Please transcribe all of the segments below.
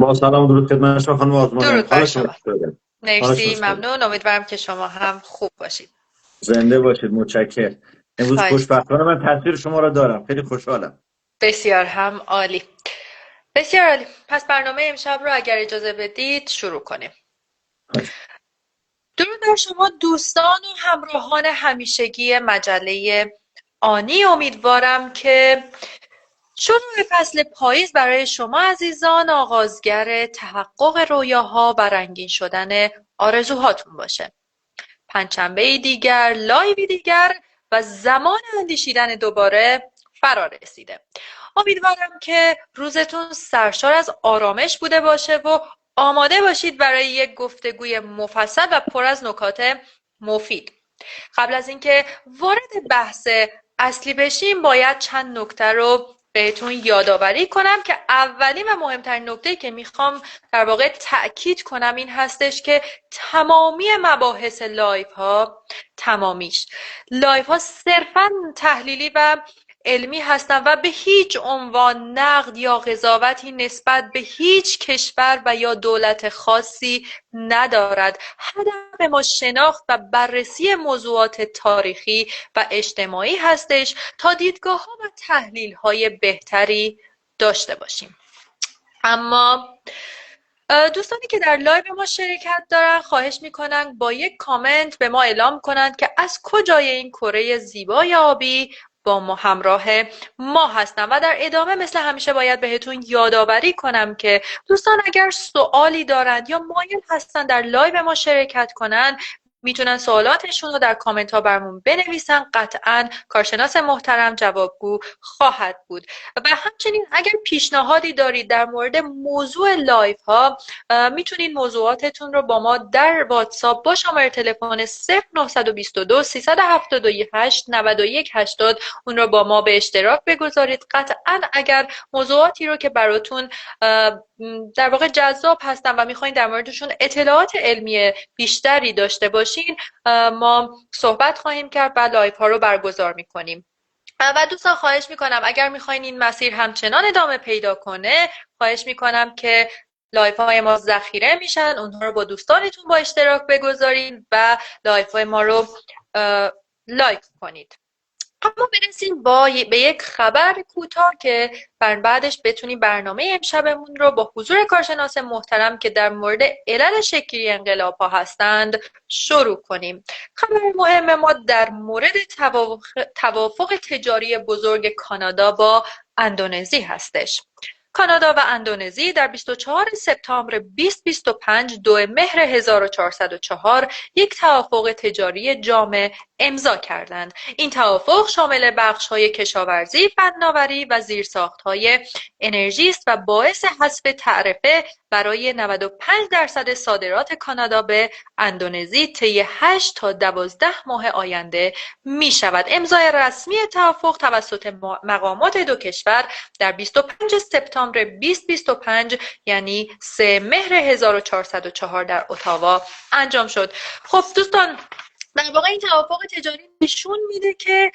با سلام و درود خدمت شما خانم آزمون، درود بر حال شما شما. چطوره؟ حال شما مرسی، چطوره؟ ممنون. امیدوارم که شما هم خوب باشید. زنده باشید، متشکر. امروز خواهش. خوشبختانه من تصویر شما را دارم، خیلی خوشحالم. بسیار هم عالی. بسیار عالی. پس برنامه امشب رو اگر اجازه بدید شروع کنیم. خواهش. درود بر شما دوستان و همراهان همیشگی مجله آنی. امیدوارم که شروع فصل پاییز برای شما عزیزان آغازگر تحقق رویاها و رنگین شدن آرزوهاتون باشه. پنجشنبه دیگر، لایوی دیگر و زمان اندیشیدن دوباره فرا رسیده. امیدوارم که روزتون سرشار از آرامش بوده باشه و آماده باشید برای یک گفتگوی مفصل و پر از نکات مفید. قبل از اینکه وارد بحث اصلی بشیم باید چند نکته رو بهتون یادآوری کنم که اولین و مهمترین نکته که میخوام در واقع تأکید کنم این هستش که تمامی مباحث لایف ها صرفا تحلیلی و علمی هستند و به هیچ عنوان نقد یا قضاوتی نسبت به هیچ کشور و یا دولت خاصی ندارد. هدف ما شناخت و بررسی موضوعات تاریخی و اجتماعی هستش تا دیدگاه‌ها و تحلیل‌های بهتری داشته باشیم. اما دوستانی که در لایو ما شرکت دارن خواهش میکنن با یک کامنت به ما اعلام کنند که از کجای این کره زیبای آبی با ما همراه ما هستن و در ادامه مثل همیشه باید بهتون یادآوری کنم که دوستان اگر سوالی دارند یا مایل هستن در لایو ما شرکت کنن میتونن سوالاتشون رو در کامنت ها برمون بنویسن. قطعا کارشناس محترم جوابگو خواهد بود. و همچنین اگر پیشنهادی دارید در مورد موضوع لایف ها میتونید موضوعاتتون رو با ما در واتساپ با شماره تلفن 0922 378 9180 اون رو با ما به اشتراک بگذارید. قطعا اگر موضوعاتی رو که براتون در واقع جذاب هستن و میخواین در موردشون اطلاعات علمی بیشتری داشته باشین ما صحبت خواهیم کرد و لایف ها رو برگزار میکنیم. و دوستان خواهش میکنم اگر میخواین این مسیر همچنان ادامه پیدا کنه خواهش میکنم که لایف های ما ذخیره میشن اونها رو با دوستانتون با اشتراک بگذارین و لایف های ما رو لایک کنید. اما برسیم به یک خبر کوتاه که بعدش بتونیم برنامه امشبمون رو با حضور کارشناس محترم که در مورد علل شکلی انقلاب ها هستند شروع کنیم. خبر مهم ما در مورد توافق تجاری بزرگ کانادا با اندونزی هستش. کانادا و اندونزی در 24 سپتامبر 2025 2 مهر 1404 یک توافق تجاری جامع امضا کردند. این توافق شامل بخش‌های کشاورزی، فناوری و زیرساخت‌های انرژی است و باعث حذف تعرفه برای 95% صادرات کانادا به اندونزی طی 8 تا 12 ماه آینده می‌شود. امضای رسمی توافق توسط مقامات دو کشور در 25 سپتامبر 2025 یعنی 3 مهر 1404 در اتاوا انجام شد. خب دوستان در واقع این توافق تجاری نشون میده که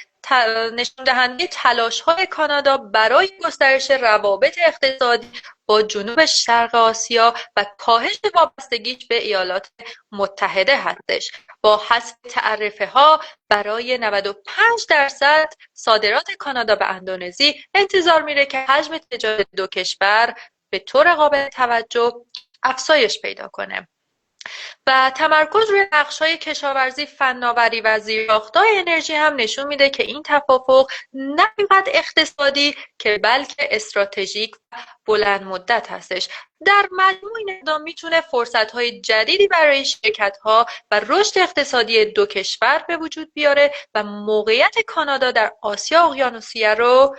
نشون دهنده تلاش‌های کانادا برای گسترش روابط اقتصادی با جنوب شرق آسیا و کاهش وابستگیش به ایالات متحده هستش. با حذف تعرفه‌ها برای 95% صادرات کانادا به اندونزی انتظار میره که حجم تجارت دو کشور به طور قابل توجه افزایش پیدا کنه. و تمرکز روی بخش‌های کشاورزی، فناوری و زیرساخت‌های انرژی هم نشون میده که این توافق نه فقط اقتصادی که بلکه استراتژیک و بلند مدت هستش. در مجموع این اقدام میتونه فرصت‌های جدیدی برای شرکت‌ها و رشد اقتصادی دو کشور به وجود بیاره و موقعیت کانادا در آسیا اقیانوسیه رو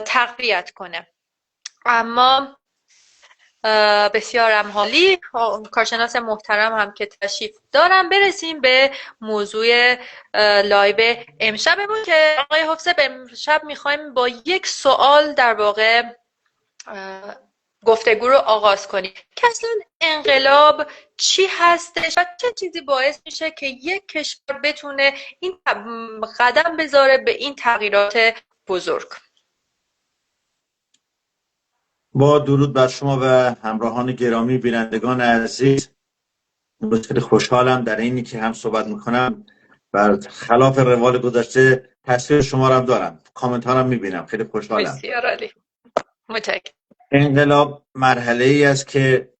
تقویت کنه. اما بسیارم حالی کارشناس محترم هم که تشریف دارم برسیم به موضوع لایو امشبمون که آقای حفظه امشب میخوایم با یک سوال در واقع گفتگو رو آغاز کنیم که اصلا انقلاب چی هستش و چه چیزی باعث میشه که یک کشور بتونه این قدم بذاره به این تغییرات بزرگ. با درود بر شما و همراهان گرامی، بینندگان عزیز، خیلی خوشحالم در اینی که هم صحبت میکنم. بر خلاف روال گذشته تصویر شما رو هم دارم، کامنت ها رو میبینم، خیلی خوشحالم. بسیار عالی. متشکرم. انقلاب مرحله ای است که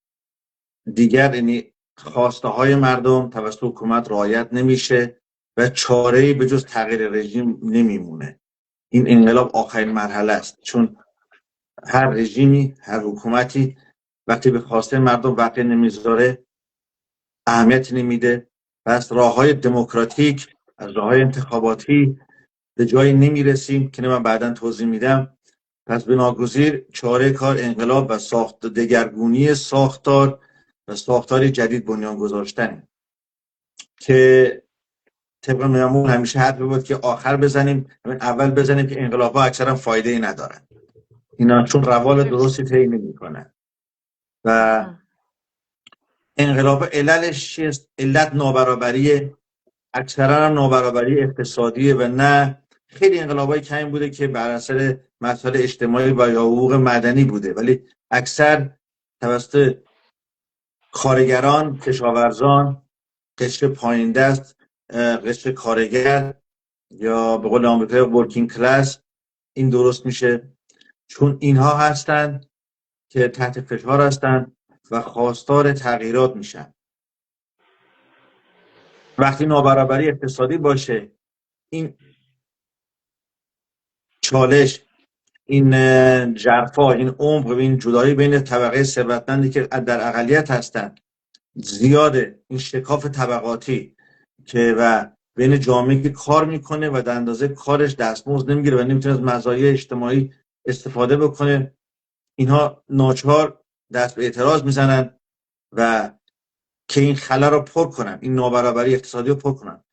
دیگر یعنی خواسته های مردم توسط حکومت رعایت نمیشه و چاره‌ای به جز تغییر رژیم نمیمونه. این انقلاب آخرین مرحله است، چون هر رژیمی، هر حکومتی وقتی به خواسته مردم وقع نمیذاره، اهمیت نمیده، پس راه‌های دموکراتیک از راه‌های انتخاباتی به جایی نمیرسیم که من بعداً توضیح میدم. پس بناگزیر چاره کار انقلاب و دگرگونی ساختار و ساختاری جدید بنیان گذاشتن که طبق معمول همیشه حرف بود که آخر بزنیم، اول بزنیم که انقلاب‌ها اکثرا فایده ای ندارن، اینا چون روال درستی طی نمی‌کنن. و انقلاب عللش چیست؟ علت نابرابری، اکثرا نابرابری اقتصادیه و نه خیلی انقلابای کمی بوده که بر اثر مسائل اجتماعی و یا حقوق مدنی بوده، ولی اکثر توسط کارگران، کشاورزان، قشر پایین دست، قشر کارگر یا به قول آمریکایی ورکینگ کلاس این درست میشه، چون اینها هستن که تحت فشار هستن و خواستار تغییرات میشن. وقتی نابرابری اقتصادی باشه، این چالش، این جرفا، این عمق و این جدایی بین طبقه ثروتمندی که در اقلیت هستند زیاده، این شکاف طبقاتی که و بین جامعه که کار میکنه و در اندازه کارش دستمزد نمیگیره و نمیتونه از مزایای اجتماعی استفاده بکنه، اینها ناچار دست به اعتراض میزنن و که این خلا رو پر کنن، این نابرابری اقتصادی رو پر کنن.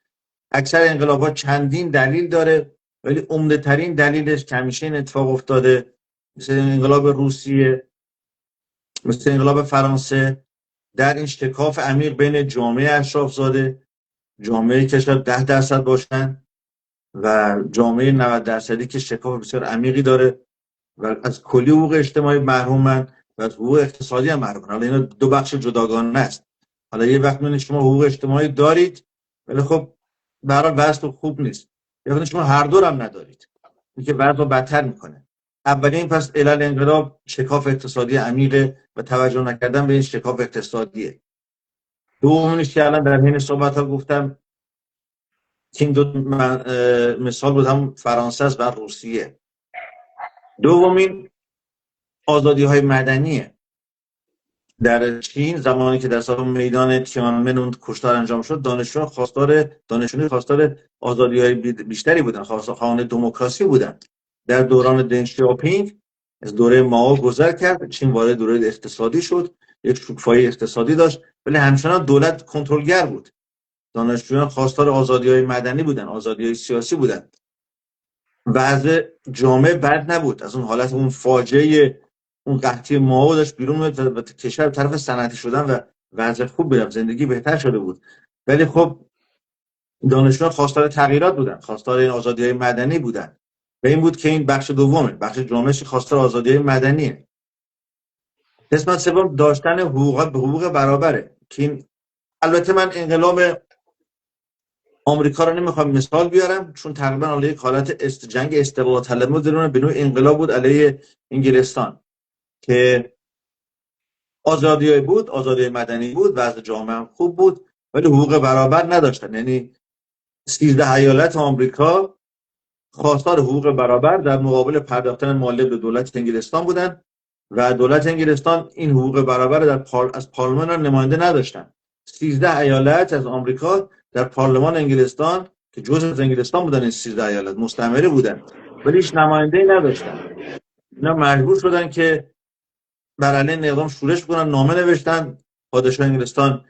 اکثر انقلاب‌ها چندین دلیل داره، ولی عمده ترین دلیلش که همیشه این اتفاق افتاده، مثل انقلاب روسیه، مثل انقلاب فرانسه، در این شکاف عمیق بین جامعه اشراف زاده، جامعه که شاید 10% باشن و جامعه 90% که شکاف بسیار عمیقی داره و از کلی حقوق اجتماعی محرومن و از حقوق اقتصادی هم محرومن. حالا اینا دو بخش جداگانه است. حالا یه وقت میبینید شما حقوق اجتماعی دارید ولی خب به هر حال وضع خوب نیست، یا وقتی شما هر دو هم ندارید، این که وضع رو بدتر میکنه. اولین پس علل انقلاب شکاف اقتصادی عمیق و توجه نکردن به این شکاف اقتصادیه. دومینش که الان در حین صحبت ها گفتم که این دو مثال بود، هم فرانسه و روسیه. دومین آزادی های مدنیه. در چین زمانی که در سال میدان تیانمن اون کشتار انجام شد، دانشجویان خواستار آزادی های بیشتری بودن، خواستار دموکراسی بودن. در دوران دنگ شیاپینگ از دوره مائو گذر کرد، چین وارد دوره اقتصادی شد، یک شکوفایی اقتصادی داشت، ولی همچنان دولت کنترلگر بود. دانشجویان خواستار آزادی های مدنی بودن، آزادی های سیاسی بودن. وضع جامعه بد نبود، از اون حالت اون فاجعه اون قحطی مائو داشت بیرون میاد و کشور به طرف صنعتی شدن و وضع خوب بود، زندگی بهتر شده بود. ولی خب دانشجویان خواستار تغییرات بودن، خواستار این آزادی‌های مدنی بودن و این بود که این بخش دومه، بخش جامعه‌اش خواستار آزادی‌های مدنیه. قسمت سوم داشتن حقوق برابره که این، البته من انقلاب آمریکا رو نمیخوام مثال بیارم چون تقریبا علیه یک حالت جنگ استقلال طلبی درون به نوع انقلاب بود علیه انگلستان که آزادی بود، آزادی مدنی بود، وضع جامعه هم خوب بود، ولی حقوق برابر نداشتن. یعنی 13 ایالت آمریکا خواستار حقوق برابر در مقابل پرداختن مالیات به دولت انگلستان بودن و دولت انگلستان این حقوق برابر از پارلمان نماینده نداشتن. 13 ایالت از آمریکا در پارلمان انگلستان که جزء از انگلستان بودن، این 13 ایالت مستعمره بودن ولی هیچ نماینده‌ای نداشتن. اینا مجبور شدن که بر علیه نظام شورش کنن، نامه نوشتن، پادشاه انگلستان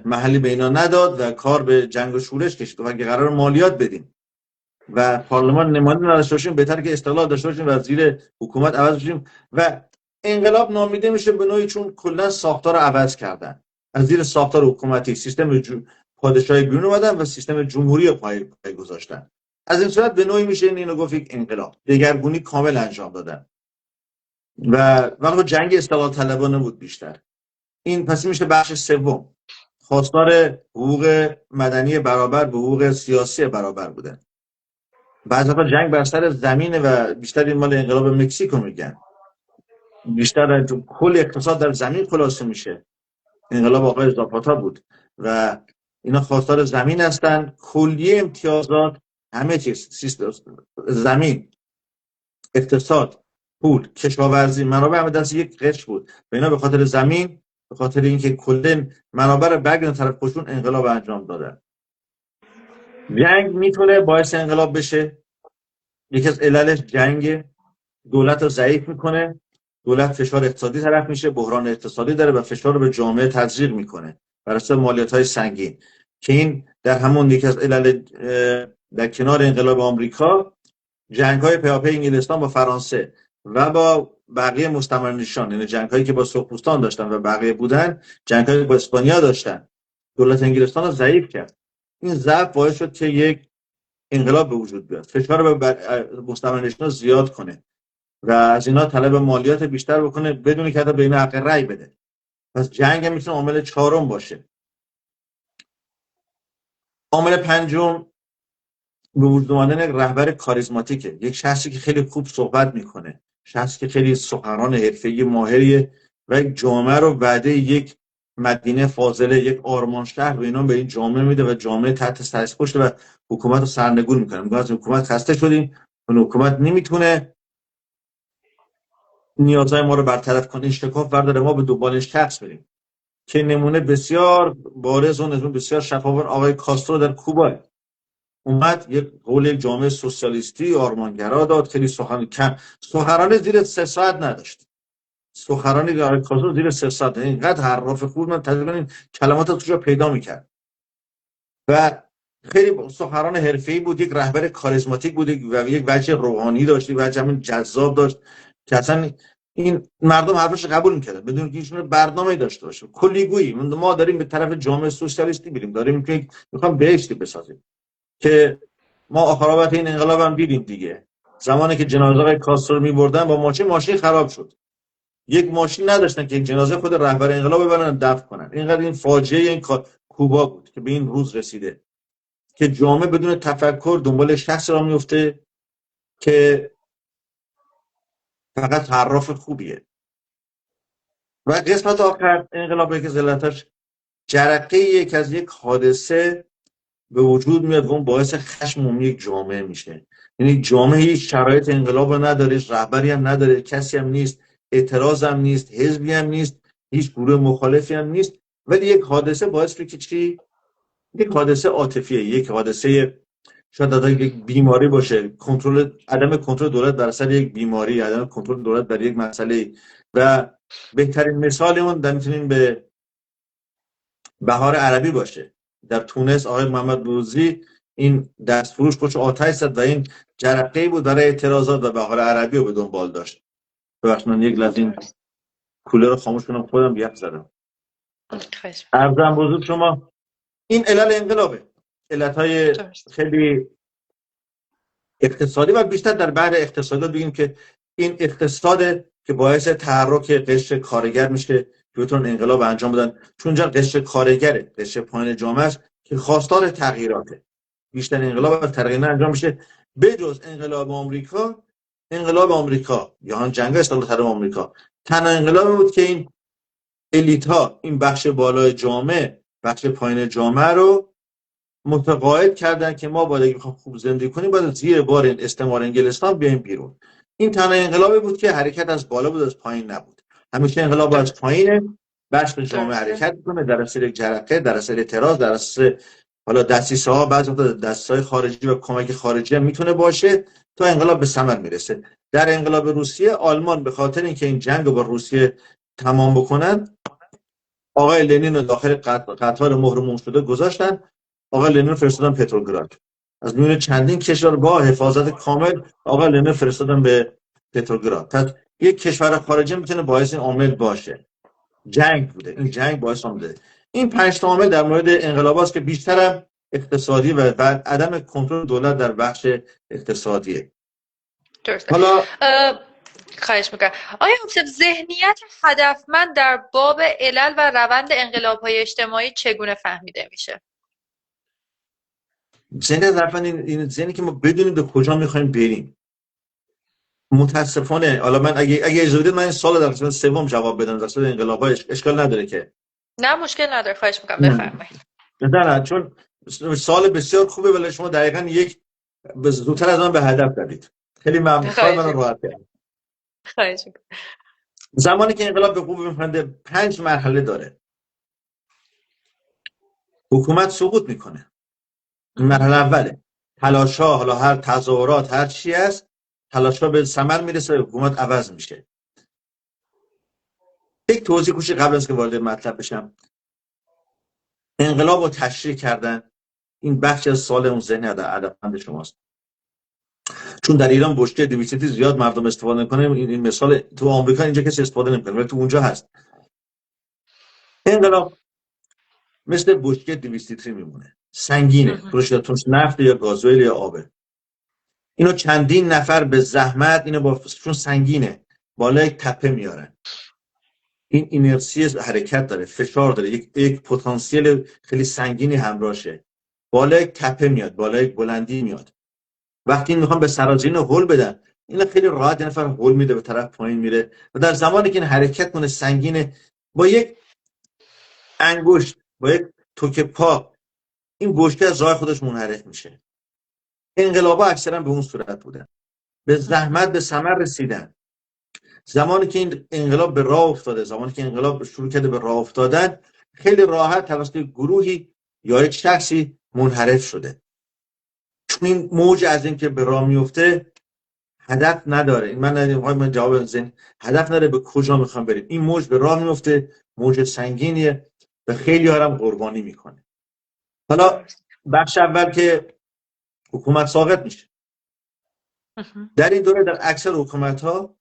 محلی به اینا نداد و کار به جنگ و شورش کشید و اگه قرار مالیات بدیم و پارلمان نماینده نداشته باشیم بهتره که استقلال داشته باشیم و زیر حکومت عوض بشیم و انقلاب نامیده میشه به نوعی چون کلا ساختار رو عوض کردن، از زیر ساختار حکومتی سیستم پادشاهی بیرون اومدن و سیستم جمهوری پای گذاشتن. از این صورت به نوعی میشه اینو گفت یک انقلاب، دگرگونی کامل انجام دادن. ولی جنگ اصلاح طلبانه بود بیشتر. این پس میشه بخش سوم، خواستار حقوق مدنی برابر به حقوق سیاسی برابر بودن. بعضی وقتا جنگ بر سر زمینه و بیشتر این مال انقلاب مکزیکو میگن، بیشتر تو کل اقتصاد در زمین خلاصه میشه. انقلاب آقای زاپاتا بود و اینا خواستار زمین هستن. کلیه امتیازات، همه چیز، زمین، اقتصاد، پول، کشاورزی، منابع همه دست یک قشر بود و اینا به خاطر زمین، به خاطر اینکه کل منابع رو برگردن طرف خودشون انقلاب انجام دادن. جنگ میتونه باعث انقلاب بشه. یکی از عللش جنگ، دولت رو ضعیف میکنه، دولت فشار اقتصادی طرف میشه، بحران اقتصادی داره و فشار رو به جامعه تزریق میکنه بر اساس مالیات‌های سنگین، که این در همون یکی از علل در کنار انقلاب آمریکا جنگ‌های پیاپی انگلستان با فرانسه و با بقیه مستعمره‌نشان، یعنی جنگ‌هایی که با سرخپوستان داشتن و بقیه بودن، جنگ‌هایی با اسپانیا داشتن، دولت انگلستان رو ضعیف کرد. این ضعف باعث شد که یک انقلاب به وجود بیاد، فشار رو بر مستعمره‌نشان زیاد کنه و از اینا طلب مالیات بیشتر بکنه بدون که حتی به این حق رأی بده. پس جنگ هم میتونه عامل چهارم باشه. عامل پنجم به وجود اومدن یک رهبر کاریزماتیکه، یک شخصی که خیلی خوب صحبت میکنه، شخصی که خیلی سخنران حرفه‌ای ماهریه و یک جامعه رو وعده یک مدینه فاضله، یک آرمان شهر به اینا، به این جامعه میده و جامعه تحت سرش پشته و حکومت رو سرنگون میکنه. میگه از حکومت خسته شدیم، اون حکومت نمیتونه نیازهای ما رو برطرف کنه، این شکاف برداره، ما به دنبال شخص بریم. که نمونه بسیار بارز و نمونه بسیار شفاف آقای کاسترو در کوبا اومد یک قول یک جامعه سوسیالیستی آرمانگرا داد، خیلی سخنرانی زیر 3 ساعت نداشت. سخنرانی آقای کاسترو زیر 3 ساعت، اینقدر حراف خوب، من تقریبا این کلمات رو توش پیدا میکرد و خیلی سخنران حرفه‌ای بود، یک رهبر کاریزماتیک بود و یک وجه روحانی داشت، یک وجه همین جذاب داشت که اصلا این مردم حرفش قبول میکردن بدون که ایشون برنامه‌ای داشته باشه. کلیگویی ما داریم به طرف جامعه سوسیالیستی میریم، داریم که میخوام بهشتی بسازیم، که ما آخرابت این انقلاب هم دیدیم دیگه. زمانی که جنازه آقای کاسترو میبردن با ماشین خراب شد، یک ماشین نداشتن که یک جنازه خود رهبر انقلاب ببرن دفن کنن. اینقدر این فاجعه این کوبا بود که به این روز رسیده که جامعه بدون تفکر دنبال شخص را میفته که فقط حراف خوبیه. و قسمت آخر انقلاب که ذلتش جرقه یک از یک حادثه به وجود میاد و اون باعث خشم عمومی یک جامعه میشه. یعنی جامعه هیچ شرایط انقلاب نداره، رهبری هم نداره، کسی هم نیست، اعتراض هم نیست، حزبی هم نیست، هیچ گروه مخالفی هم نیست، ولی یک حادثه باعث میشه که چی؟ یک حادثه عاطفیه، یک حادثه شاید یک بیماری باشه، عدم کنترل دولت بر اثر یک بیماری، عدم کنترل دولت بر یک مسئله. و بهترین مثال اون در میتونیم به بهار عربی باشه. در تونس آقای محمد بروزی این دستفروش خودش آتش زد و این جرقه‌ای بود برای اعتراضات و بهار عربی رو به دنبال داشت. ببخشید من یک لحظه این کولر رو خاموش کنم، خودم یخ زدم. عرضم بزرگ شما این علل انقلابه، علتهای خیلی اقتصادی و بیشتر در بعد اقتصادی بگیم که این اقتصاد که باعث تحرک قشر کارگر میشه که بتونن انقلاب انجام بدن، چون جا قشر کارگره، قشر پایین جامعه است که خواستار تغییراته. بیشتر انقلاب از تغییر انجام میشه. بجز انقلاب آمریکا یا جنگ اصلاح طلب آمریکا تنها انقلابی بود که این الیت‌ها، این بخش بالای جامعه، بخش پایین جامعه رو متقاعد کردن که ما باید اگه بخوام خوب زندگی کنیم باید زیر بار این استعمار انگلستان بیایم بیرون. این تنها انقلابی بود که حرکت از بالا بود، از پایین نبود. همیشه انقلاب از پایین بخش جامعه حرکت میکنه، در اثر یک جرقه، در اثر اعتراض، در اثر حالا دسیسه ها، بعضی وقتا دستای خارجی و کمک خارجی هم میتونه باشه تا انقلاب به ثمر میرسه. در انقلاب روسیه آلمان به خاطر اینکه این جنگ رو با روسیه تمام بکنن، آقای لنین رو داخل قطار مهر شده گذاشتن. آقای لنین فرستادن پتروگراد. از میون چندین کشور با حفاظت کامل آقای لنین فرستادن به پتروگراد. پس یک کشور خارجی میتونه باعث این عامل باشه. جنگ بوده، این جنگ باعث عامل. این 5 تا عامل در مورد انقلاباست که بیشتر اقتصادی و عدم کنترل دولت در بخش اقتصادیه. درسته. حالا خواهش میکنم. آیا حسب ذهنیت هدفمند در باب علل و روند انقلاب‌های اجتماعی چگونه فهمیده میشه؟ ذهن ظرفا این ذهنی که ما بدونیم به کجا میخوایم بریم. متاسفانه حالا من اگه اجازه بدید من این سوال در قسمت سوم جواب بدم، در قسمت انقلاب‌ها اشکال نداره که نه مشکل نداره، خواهش میکنم بفرمایید. نه چون سوال بسیار خوبه ولی شما دقیقاً زودتر از من به هدف زدید. خیلی ممنون، کار من راحت کردم. خواهش میکنم. زمانی که انقلاب به وقوع میپنده 5 مرحله داره. حکومت سقوط میکنه. این مرحله اوله. تلاش‌ها، حالا هر تظاهرات هر چی است، تلاش‌ها به ثمر میرسه، حکومت عوض میشه. یک توضیح کوچیک قبل از که وارد مطلب بشم. انقلاب رو تشریح کردن، این بخش از سال اون ذهن هدفمند شماست. چون در ایران بشکه 200 زیاد مردم استفاده میکنه، این مثال تو آمریکا اینجا کسی استفاده نمیکنه ولی تو اونجا هست. انقلاب مثل بشکه 200 لیتری میمونه، سنگینه، پروشاتونش نفت یا گازوئیل یا آبه. اینو چندین نفر به زحمت چون سنگینه بالا یک تپه میارن. این اینرسی حرکت داره، فشار داره، یک پتانسیل خیلی سنگینی همراهشه. بالا یک تپه میاد، بالا یک بلندی میاد. وقتی میخوام به سرازین هول بدن، این خیلی راحت نفر هول میده به طرف پایین میره و در زمانی که این حرکت کنه سنگینه، با یک انگشت، با یک توک پا این بشکه از راه خودش منحرف میشه. انقلابا اکثرا به اون صورت بودن، به زحمت به ثمر رسیدن. زمانی که این انقلاب به راه افتاده، زمانی که انقلاب شروع کرده به راه افتادن، خیلی راحت توسط گروهی یا یک شخصی منحرف شده. چون این موج از این که به راه میفته هدف نداره. من جواب زن هدف نداره به کجا میخوام بریم. این موج به راه میفته، موج سنگینیه و خیلی هم قربانی میکنه. حالا بخش اول که حکومت ساقط میشه. در این دوره در اکثر حکومت ها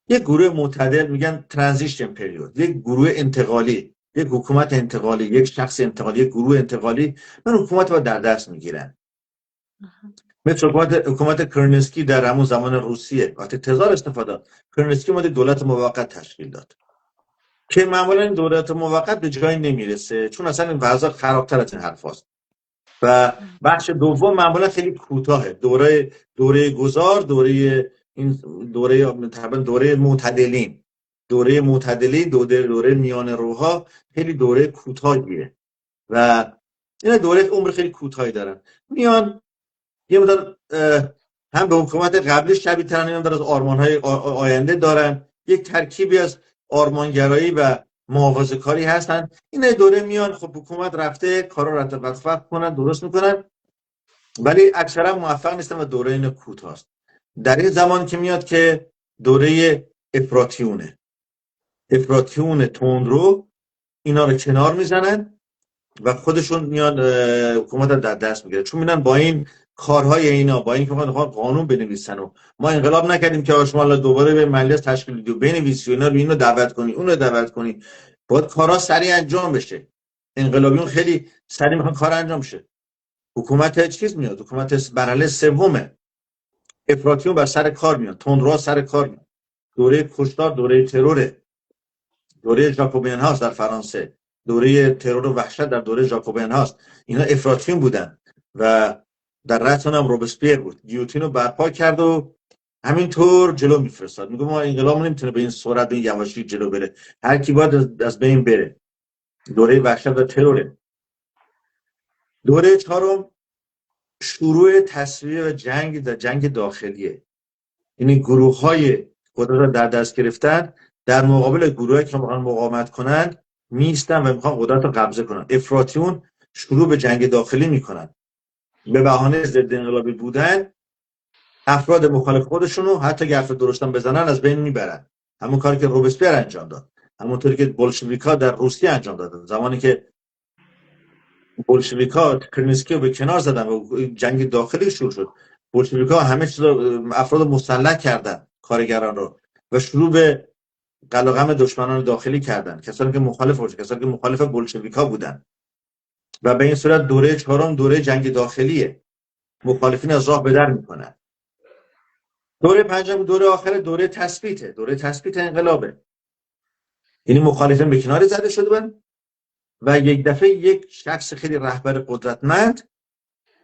یک گروه معتدل، میگن ترانزیشن پریود، یک گروه انتقالی، یک حکومت انتقالی، یک شخص انتقالی، یک گروه انتقالی من حکومت رو در دست میگیرن. مثل حکومت کرنسکی در همون زمان روسیه وقتی تزار استفاده، کرنسکی اومد دولت موقت تشکیل داد که معمولا این دولت موقت به جایی نمیرسه چون اصلا این وضع خرابتر از این حرف هست. و بخش دوم معمولا خیلی کوتاهه، دوره گذار، دوره معتدلین، دوره میان روها خیلی دوره کوتاهیه و این دوره عمر خیلی کوتاهی دارن. میان یه مقدار هم به حکومت قبلی شبیه ترن، هم در از آرمان‌های آینده دارن، یک ترکیبی از آرمانگرایی و محافظه‌کاری هستن. این دوره میان، خب حکومت رفته کارا رو رتبت کنن، درست میکنن ولی اکثرا موفق نیستن و دوره این کوتاست. در این زمان که میاد که دوره افراطیون تندرو اینا رو کنار میزنن و خودشون میان حکومت رو در دست میگیرن، چون میدونن با این کارهای اینا، با این که میخوان قانون بنویسن و ما انقلاب نکردیم که شما دوباره به مجلس تشکیل بدید و بنویسی و اینا رو اینو دعوت کنی اونو دعوت کنی، باید کارا سریع انجام بشه. انقلابیون خیلی سریع میخوان کار انجام شه. حکومت چیز میاد، حکومت مرحله سومه، افراطیون بر سر کار میاد، تندروها سر کار میاد. دوره کشتار دوره تروره، دوره ژاکوبین هاست در فرانسه، دوره ترور و وحشت در دوره ژاکوبین هاست. اینا افراطیون بودن و در رأسشون هم روبسپیر بود. گیوتین رو برپا کرد و همینطور جلو میفرستاد. میگه ما انقلاب نمیتونه به این سرعت، به این یواشی جلو بره، هر کی باید از بین بره. دوره وحشت و تروره. دوره چهارم شروع تصویه و جنگ داخلیه. یعنی گروه‌های قدرت رو در دست گرفتن در مقابل گروهایی که میخوان مقاومت کنن میستن و میخوان قدرت رو قبضه کنن. افراطیون شروع به جنگ داخلی میکنن، به بهانه ضد انقلابی بودن افراد مخالف خودشون رو حتی اگه حرف درستن بزنن از بین میبرن. همون کاری که روبسپیر انجام داد، همونطوری که بولشویک‌ها در روسیه انجام دادن. زمانی که بولشویک‌ها کرنسکی رو به کنار زدن و جنگ داخلی شروع شد، بولشویک‌ها همه چیز افراد مسلح کردن، کارگران رو، و شروع به قلقم دشمنان داخلی کردن، کسانی که مخالف بولشویک‌ها بودن. و به این صورت دوره چهارم دوره جنگ داخلیه. مخالفین از راه به در میکنن. دوره پنجم دوره آخر دوره تثبیت انقلابه. یعنی مخالفین به کنار زده شده بودن و یک دفعه یک شخص خیلی رهبر قدرتمند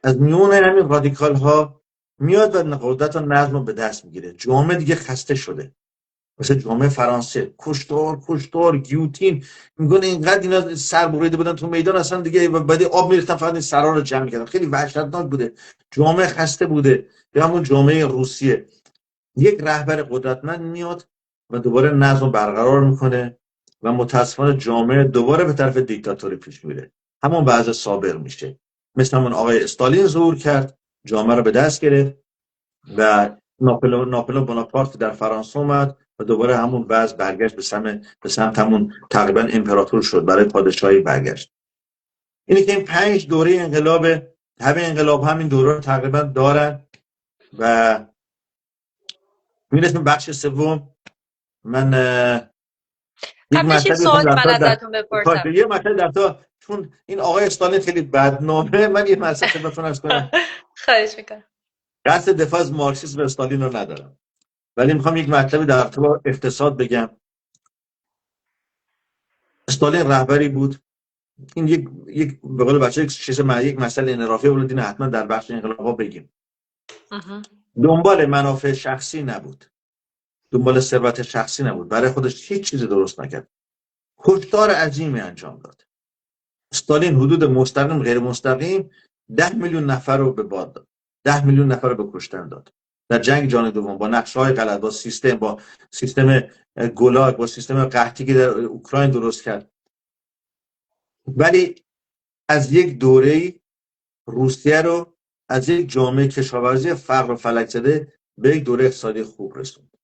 از میون همین رادیکال ها میاد و قدرت و نظم رو به دست میگیره. جامعه دیگه خسته شده، مثل جامعه فرانسه، کشتار گیوتین. میگن اینقدر اینا سر بریده بودن تو میدان، اصلا دیگه بعد آب میریختن فقط این سرا رو جمع میکردن. خیلی وحشتناک بوده، جامعه خسته بوده. یا همون جامعه روسیه، یک رهبر قدرتمند میاد و دوباره نظم برقرار میکنه و متاسفانه جامعه دوباره به طرف دیکتاتوری پیش میره، همون وضع سابق میشه. مثل همون آقای استالین ظهور کرد، جامعه رو به دست گرفت و ناپلئون بوناپارت در فرانسه اومد و دوباره همون وضع برگشت به سمت همون تقریبا امپراتور شد، برای پادشاهی برگشت. اینه که این 5 دوره انقلاب، همه انقلاب همین دوره رو تقریبا دارن. و میرسیم بخش سوم. من یک قبلش یه مطلبی سوال من در ازتون بپرسم. یه مطلب در تا، چون این آقای استالین خیلی بدنامه، من یه مسئله خدمتتون عرض کنم. خواهش میکنم. قصد دفاع از مارکسیسم و استالین رو ندارم، ولی میخوام یک مطلبی در ارتباط اقتصاد بگم. استالین رهبری بود، این یک به قول بچه یک مسئله انحرافی بود، این حتما در بخش انقلاب‌ها بگیم. دنبال منافع شخصی نبود، دنبال ثروت شخصی نبود، برای خودش هیچ چیزی درست نکرد. کشتار عظیمی انجام داد. استالین حدود مستقیم غیر مستقیم 10 میلیون نفر رو به باد داد، 10 میلیون نفر رو به کشتن داد در جنگ جهانی دوم، با نقشه‌های غلط، با سیستم گولاگ، با سیستم قحطی که در اوکراین درست کرد. ولی از یک دوره روسیه رو، از یک جامعه کشاورزی فقر و فلک زده، به یک دوره اقتصادی خوب رسوند،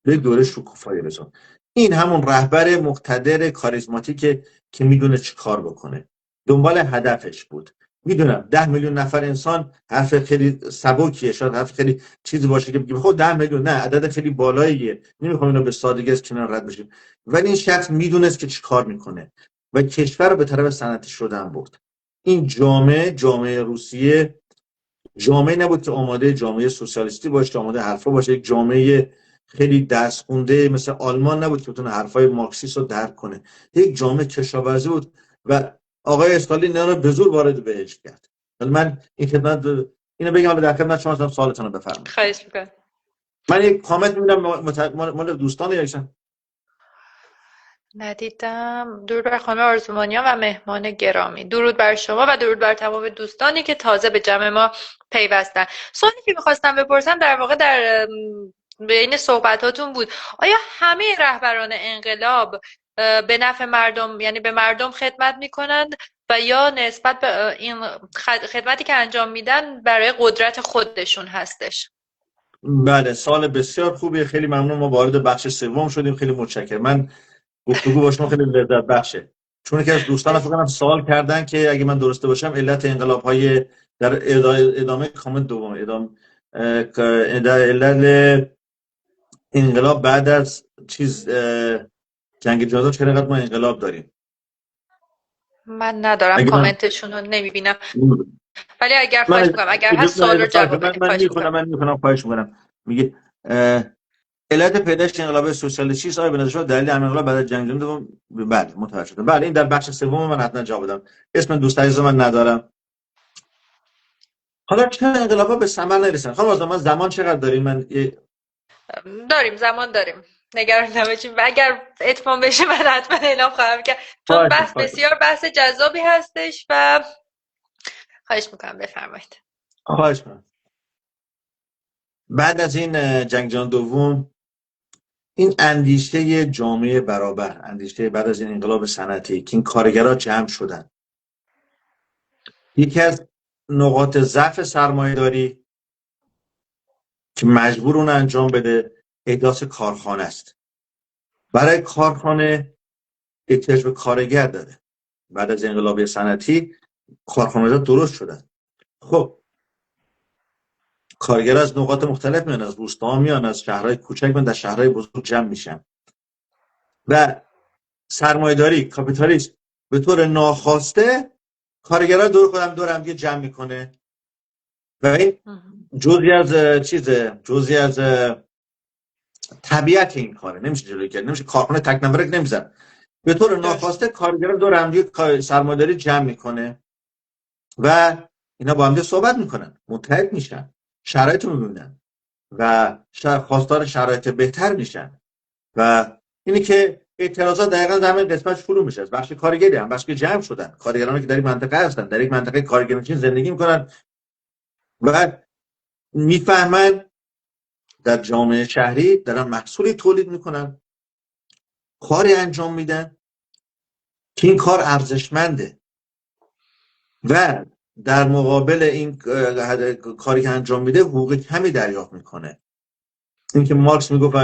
به یک دوره شکوفایی رسوند. این همون رهبر مقتدر کاریزماتیکه که میدونه چی کار بکنه، دنبال هدفش بود. میدونم 10 میلیون نفر انسان حرف خیلی سبکیه، شاید حرف خیلی چیزی باشه که بگیم خب 10 میلیون، نه، عدد خیلی بالاییه، نمیخوام اینو به سادگی از کنار رد بشیم. ولی این شخص میدونست که چی کار میکنه و کشور رو به طرف صنعتی شدن برد. این جامعه روسیه جامعه نبود که آماده جامعه سوسیالیستی باشه، آماده حرفا باشه. یک جامعه خیلی درس خونده مثل آلمان نبود که بتونه حرفای مارکسیست رو درک کنه. یک جامعه کشاورزی بود و آقای استالین اینا رو به زور وارد بهش کرد. ولی من این خدمت اینو بگم، در خدمت شما هستم، سوالتون رو بفرمایید. خواهش میکنم. من یک کامنت میدم مال دوستان یکسان. ندیدم. درود بر خانم آرزومانیان و مهمان گرامی. درود بر شما و درود بر تمام دوستانی که تازه به جمع ما پیوستن. سوالی که میخواستم بپرسم در واقع در بین صحبتاتون بود، آیا همه رهبران انقلاب به نفع مردم، یعنی به مردم خدمت میکنند و یا نسبت به این خدمتی که انجام میدن برای قدرت خودشون هستش؟ بله، سوال بسیار خوبیه، خیلی ممنون. ما وارد بخش سوم شدیم، خیلی متشکرم. من گفتگو با شما خیلی لذت بخشه، چون که از دوستان فکر کنم سوال کردن که اگه من درسته باشم علت انقلاب‌های در ادامه کامنت دوم، علت انقلاب بعد از جنگ جهانی چرا اینقدر ما انقلاب داریم. من ندارم، کامنتشون رو نمیبینم، ولی اگر خواهش میکنم اگر هست سوال رو جواب بدید. من میکنم خواهش میکنم. میگه علت پیدایش انقلاب سوسیالیستی چیست؟ آیا به نظر شما دلیل انقلاب بعد از جنگ جهانی دوم؟ بله، متوجه شدم. بله، این در بخش سوم من حتما جواب بدم. اسم دوست عزیز من ندارم. حالا چرا انقلاب‌ها به ثمر نرسن؟ خانم آزاد، ما زمان چقدر داریم؟ داریم، زمان داریم، نگران نباشید. و اگر اتمام بشه من حتما اعلام خواهم کرد، چون بحث بسیار بحث جذابی هستش و خواهش میکنم بفرمایید. خواهش میکنم. بعد از این جنگ جهانی دوم، این اندیشه جامعه برابر، اندیشه بعد از این انقلاب صنعتی که این کارگرها جمع شدن، یکی از نقاط ضعف سرمایه‌داری که مجبور اون انجام بده احداث کارخانه است. برای کارخانه احتیاج به کارگر داره. بعد از انقلاب صنعتی کارخانه‌ها درست شدن. خب کارگر از نقاط مختلف میان، از روستاها میان، از شهرهای کوچک میان، در شهرهای بزرگ جمع میشن و سرمایه‌داری، کاپیتالیسم به طور ناخواسته کارگرها دور هم دیگه جمع میکنه و این جزئی از طبیعت این کاره، نمیشه جلوی کرد، نمیشه کارخونه تک نفره نمیزن. به طور ناخواسته کارگر دور هم سرمایه‌داری جمع میکنه و اینا با هم صحبت میکنن، متحد میشن، شرایط رو میبینن و خواستار شرایط بهتر میشن و اینی که اعتراضات دقیقاً در همین قسمت شروع میشه. از بخش کارگری هم بخش که جمع شدن، کارگرانی که در این منطقه هستن، در یک منطقه کارگرنشین زندگی میکنن و میفهمن در جامعه شهری دارن محصولی تولید میکنن، کاری انجام میدن که این کار ارزشمنده و در مقابل این کاری که انجام میده حقوق کمی دریافت میکنه. این که مارکس میگفت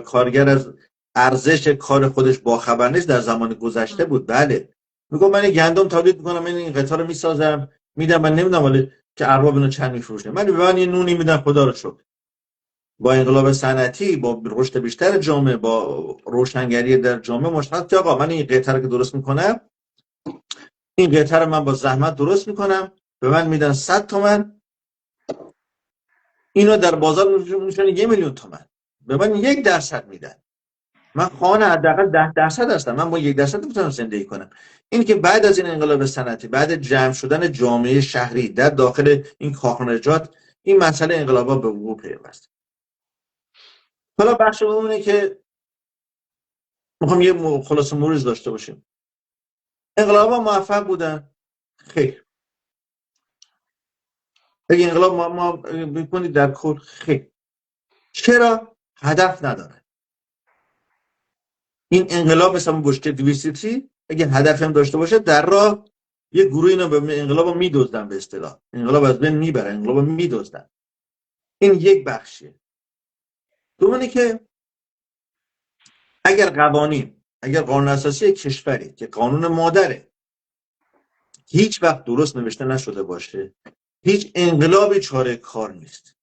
کارگر از ارزش کار خودش باخبر نیست در زمان گذشته بود. بله، میگم من گندم تولید میکنم، من این قطعه رو میسازم میدم، من نمیدونم ولی که ارباب اینو چند میفروشه، من به من یه نونی میدم خدا رو شکر. با انقلاب صنعتی، با رشد بیشتر جامعه، با روشنگری در جامعه مشخص که آقا من این قطعه رو که درست میکنم، این قطعه رو من با زحمت درست میکنم، به من میدن 100 تومن، اینو در بازار میشونه 1,000,000 تومن، به من 1% میدن، من خانه حداقل 10% هستم، من با 1% میتونم زندگی کنم. این که بعد از این انقلاب صنعتی، بعد جمع شدن جامعه شهری در داخل این کارخانجات، این مسئله انقلابا به وقوع پیوست. حالا بخش اونه که میخوام یه خلاصه موریز داشته باشیم. انقلابا موفق بودن؟ خیر. اگه انقلاب ما بکنید در کل، خیر. چرا؟ هدف نداره. این انقلاب مثلا بشکه 230 اگه هدف هم داشته باشه، در راه یه گروه اینو به انقلاب رو میدوزدن، به اصطلاح انقلاب از بین میبرن، انقلاب رو میدوزدن. این یک بخشیه. دومینه که اگر قانون اساسی کشوری که قانون مادره هیچ وقت درست نوشته نشده باشه، هیچ انقلابی چاره کار نیست.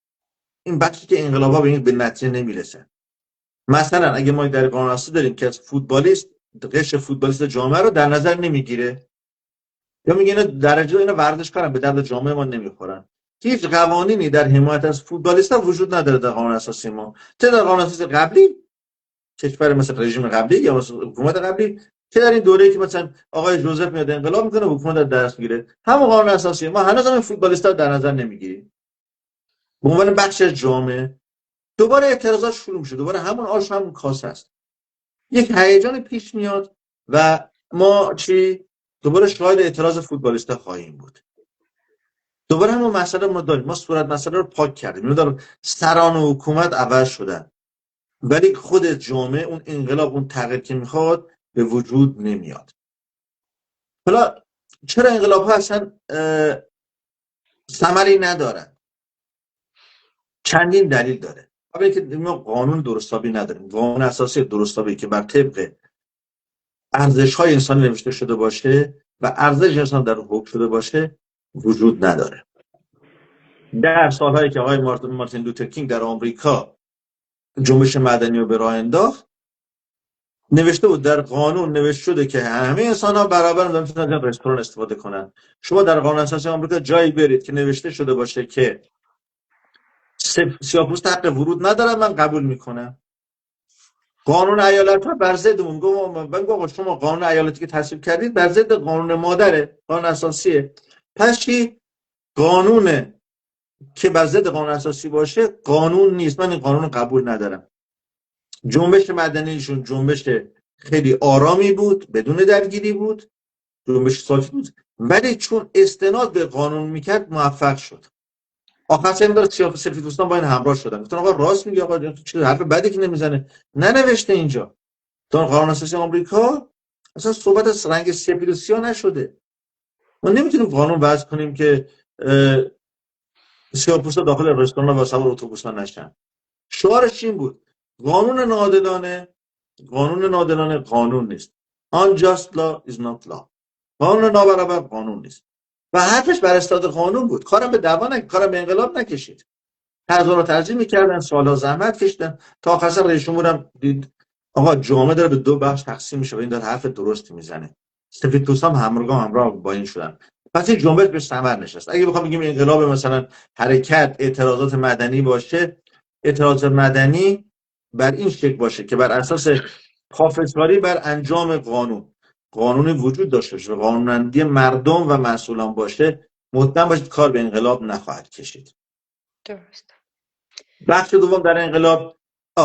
این بخشی که انقلابا به نتیجه نمیرسن. مثلا اگه ما در قانون اساسی داریم که فوتبالیست قشر فوتبالیست جامعه رو در نظر نمیگیره، یا میگه اینا درجه اینا ورزشکارن به درد جامعه ما نمیخورن، هیچ قوانینی در حمایت از فوتبالیست‌ها وجود نداره در قانون اساسی ما. چه در قانون اساسی قبلی، کشور مثل رژیم قبلی یا مثل حکومت قبلی، چه در این دوره‌ای که مثلا آقای جوزف میاد انقلاب میکنه حکومت در دست میگیره، همون قانون اساسی ما هنوز هم فوتبالیست‌ها در نظر نمیگیریم به عنوان بخش از جامعه. دوباره اعتراضات شروع میشه، دوباره همون آش همون کاسه است، یک هیجان پیش میاد و ما دوباره شاهد اعتراض فوتبالیست‌ها خواهیم بود. دوباره همون مسئله ما داریم، ما صورت مسئله رو پاک کردیم، میدونم سران حکومت عوض شدن ولی خود جامعه اون انقلاب، اون تغییر که میخواد به وجود نمیاد. حالا چرا انقلاب ها اصلا ثمری ندارن؟ چندین دلیل داره. اولی که ما قانون درستابی نداریم، قانون اساسی درستابی که بر طبق ارزش های انسانی نوشته شده باشه و ارزش انسان در حکم شده باشه وجود نداره. در سالهایی که آقای مارتین لوتر کینگ در آمریکا جنبش مدنی رو به راه انداخت، نوشته بود در قانون نوشته شده که همه انسان‌ها برابرن و میتونن از رستوران استفاده کنن. شما در قانون اساسی آمریکا جایی برید که نوشته شده باشه که سیاه‌پوست حق ورود ندارن، من قبول میکنم. قانون ایالت‌ها بر ضد اون گفتم شما قانون ایالتی که تصویب کردید بر ضد قانون مادره، قانون اساسیه. پس چی؟ قانون که بر ضد قانون اساسی باشه قانون نیست، من این قانون قبول ندارم. جنبش مدنیشون جنبش خیلی آرامی بود، بدون درگیری بود، جنبش ساکت بود، ولی چون استناد به قانون میکرد موفق شد. آخر سر داره سفیدپوستان با این همراه شدن، گفتن آقا راست میگه، آقا چه حرف بدی که نمیزنه، ننوشته اینجا در قانون اساسی آمریکا اصلا صحبت از رنگ سفید و سیاه نشده. ما نمیتونیم قانون وضع کنیم که سیاه‌پوستا داخل رستوران و سوار اتوبوس‌ها نشن. شعارش این بود قانون ناعادلانه قانون نیست. Unjust law is not law. قانون نابرابر قانون نیست. و حرفش بر اسناد قانون بود. کارم به دعوا کارم به انقلاب نکشید. هزارها ترجیح می‌کردن، سال‌ها زحمت کشیدن تا آخر رئیس جمهورم دید آقا جامعه داره به دو بخش تقسیم میشه و این داره حرف درستی میزنه. سفیدپوستان همراه با این شدن. پس این جنبش به ثمر نشست. اگه بخوام بگیم انقلاب مثلا حرکت اعتراضات مدنی باشه، اعتراضات مدنی بر این شکل باشه که بر اساس پافشاری بر انجام قانونی وجود داشته باشه، قانونمندی مردم و مسئولان باشه، مطمئن باشید کار به انقلاب نخواهد کشید. درست. بخش دوم در انقلاب،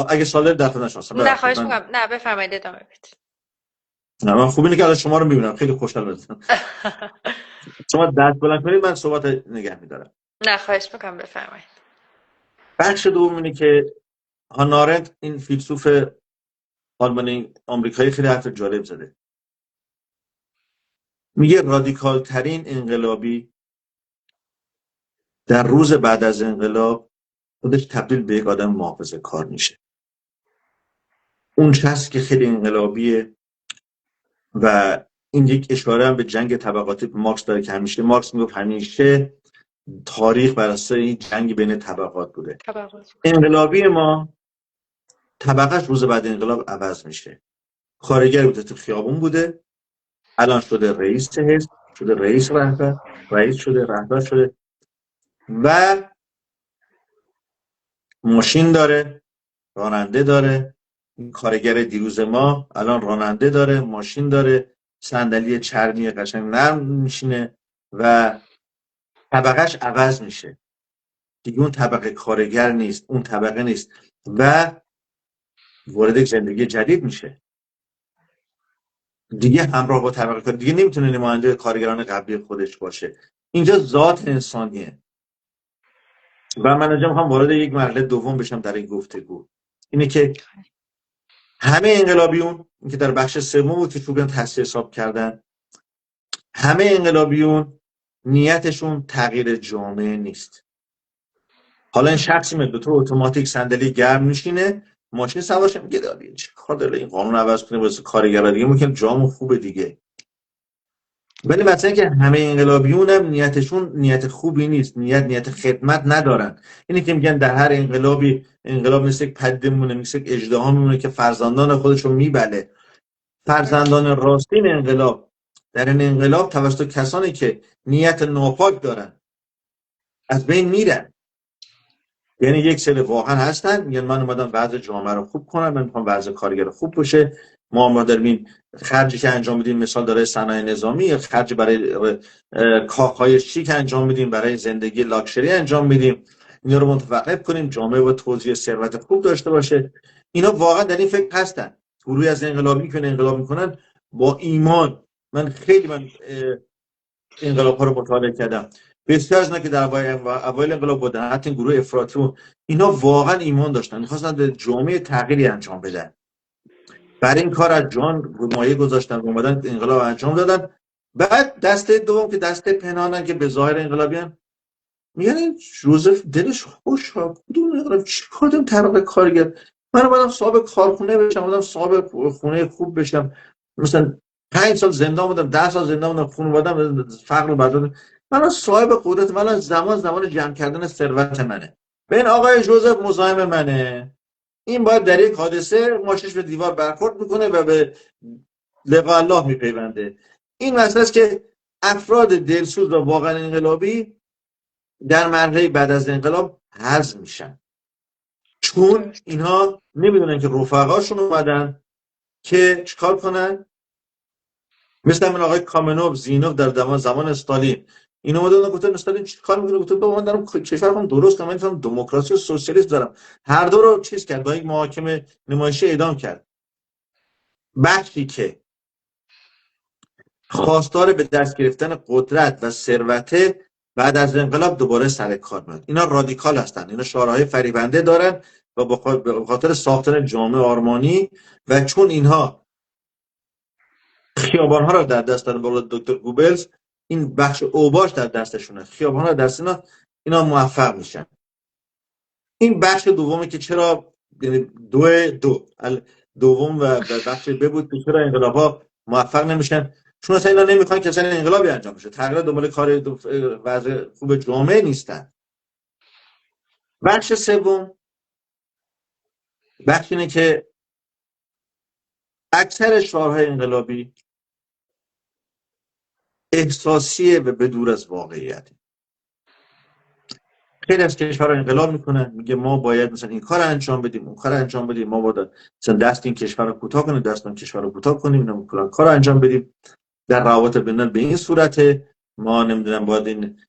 اگه سوال در خدمت شما نه ببخشید خواهش میکنم، نه بفرمایید ادامه بدید. نه من خوب اینه که الان شما رو میبینم، خیلی خوشحال هستم. شما دست بلند کنید من صحبت نگه میدارم. نه خواهش میکنم بفرمایید. بخش دوم اینه که هانا آرنت، این فیلسوف آلمانی آمریکایی، خیلی حرف جالب زده. میگه رادیکال ترین انقلابی در روز بعد از انقلاب خودش تبدیل به یک آدم محافظه‌کار میشه. اون شخص که خیلی انقلابیه و این یک اشاره هم به جنگ طبقاتی مارکس داره که همیشه مارکس میگفت همیشه تاریخ بر اساس این جنگ بین طبقات بوده. انقلابی ما طبقهش روز بعد انقلاب عوض میشه. کارگر بوده تو خیابون بوده، الان شده رئیس حزب، شده رئیس رهبر، رئیس شده، رهبر شده و ماشین داره، راننده داره. این کارگر دیروز ما الان راننده داره، ماشین داره، صندلی چرمی قشنگ نرم میشینه و طبقهش عوض میشه. دیگه اون طبقه کارگر نیست، اون طبقه نیست و وارد زندگی جدید میشه. دیگه همراه با طبقه کار دیگه نمیتونه نماینده کارگران قبلی خودش باشه. اینجا ذات انسانیه. و من اینجا میخوام وارد یک مرحله دوم بشم در این گفتگو. اینه که همه انقلابیون، این که در بخش سوم بود که چوبیان تصحیح حساب کردن، همه انقلابیون نیتشون تغییر جامعه نیست. حالا این شخصی میاد به طور اتوماتیک صندلی گرم میشینه، ماشین سوارش میگه داری چه کار داره این قانون عوض کنه واسه کارگرا دیگه، ممکن جامو خوبه دیگه. ولی مثلا که همه انقلابیون هم نیتشون نیت خوبی نیست، نیت خدمت ندارن. اینی که میگن در هر انقلابی، انقلاب مثل یک پدیده میمونه، مثل یک اژدها میمونه که فرزندان خودش رو میبله. فرزندان راستین انقلاب در این انقلاب توسط کسانی که نیت ناپاک دارن از بین میرن. یعنی یک سری واقعا هستن میگن من اومدم وضع جامعه رو خوب کنم، من میخوام وضع کارگر خوب باشه، ما داریم خرجی که انجام میدیم مثال داره صنایع نظامی یا خرج برای کاخهای شیک انجام میدیم، برای زندگی لاکچری انجام میدیم، اینا رو متوقف کنیم، جامعه و توزیع ثروت خوب داشته باشه. اینا واقعا در این فکر هستن. گروهی از انقلابی که انقلاب میکنن با ایمان. من انقلاب ها رو مطالعه کردم، بسیار از اینا که در اوایل انقلاب بودن، حتی این گروه افراطی و اینا واقعا ایمان داشتن، می‌خواستن به جامعه تغییری انجام بدن. برای این کار از جان مایه گذاشتن، اومدن انقلاب انجام دادن. بعد دسته دوم که دسته پنهانن که به ظاهر انقلابیان، میگن این جوزف دلش خوش ها، کدوم انقلاب چیکار داریم طبقه کارگر، من اومدم صاحب کارخونه بشم، اومدم صاحب خونه خوب بشم، مثلا 5 سال زندان بودم، 10 سال زندان بودم، خون بودم، فقر برداشت، من صاحب قدرت، من زمان جمع کردن ثروت منه. به این آقای جوزف مزاحم منه، این باید در یک حادثه ماشش به دیوار برخورد میکنه و به لقاء الله میپیونده. این مسئله است که افراد دلسوز و واقعا انقلابی در مرحله بعد از انقلاب حذف میشن، چون اینها نمیدونن که رفقاشون اومدن که چیکار کنن. مثل من آقای کامنوف، زینوف در زمان استالین، اینو اومدن گفتن استالین چیکار میکنه، گفت من دارم کشورم درست کنم، من میتونم دموکراسی و سوسیالیسم دارم. هر دو رو چیز کرد، با یک محاکمه نمایشی اعدام کرد. بخشی که خواستار به دست گرفتن قدرت و ثروت بعد از انقلاب دوباره سر کار میاد. اینا رادیکال هستن، اینا شعارهای فریبنده دارن و به خاطر ساختن جامعه آرمانی و چون اینها خیابان‌ها رو در دست دارن، بالا دکتر گوبلز این بخش اوباش در دستشونه، خیابان‌ها در دست اینا موفق میشن. این بخش دومی که چرا، یعنی دوم و بخش بود که چرا انقلاب‌ها موفق نمیشن، چون اصلا اینا نمیخوان که اصلا انقلابی انجام بشه، تغییر دنبال کار وضع خوب جامعه نیستن. بخش سوم بخش اینه که اکثر شعارهای انقلابی احساسیه و به دور از واقعیت. خیلی از کشورها انقلاب میکنن، میگه ما باید مثلا این کار انجام بدیم، اون کار انجام بدیم، ما باید مثلا دست این کشور رو کوتاه کنیم، دست اون کشور رو کوتاه کنیم، نمیدونم فلان کار انجام بدیم. در روابط بین‌الملل به این صورته، ما نمیدونم باید این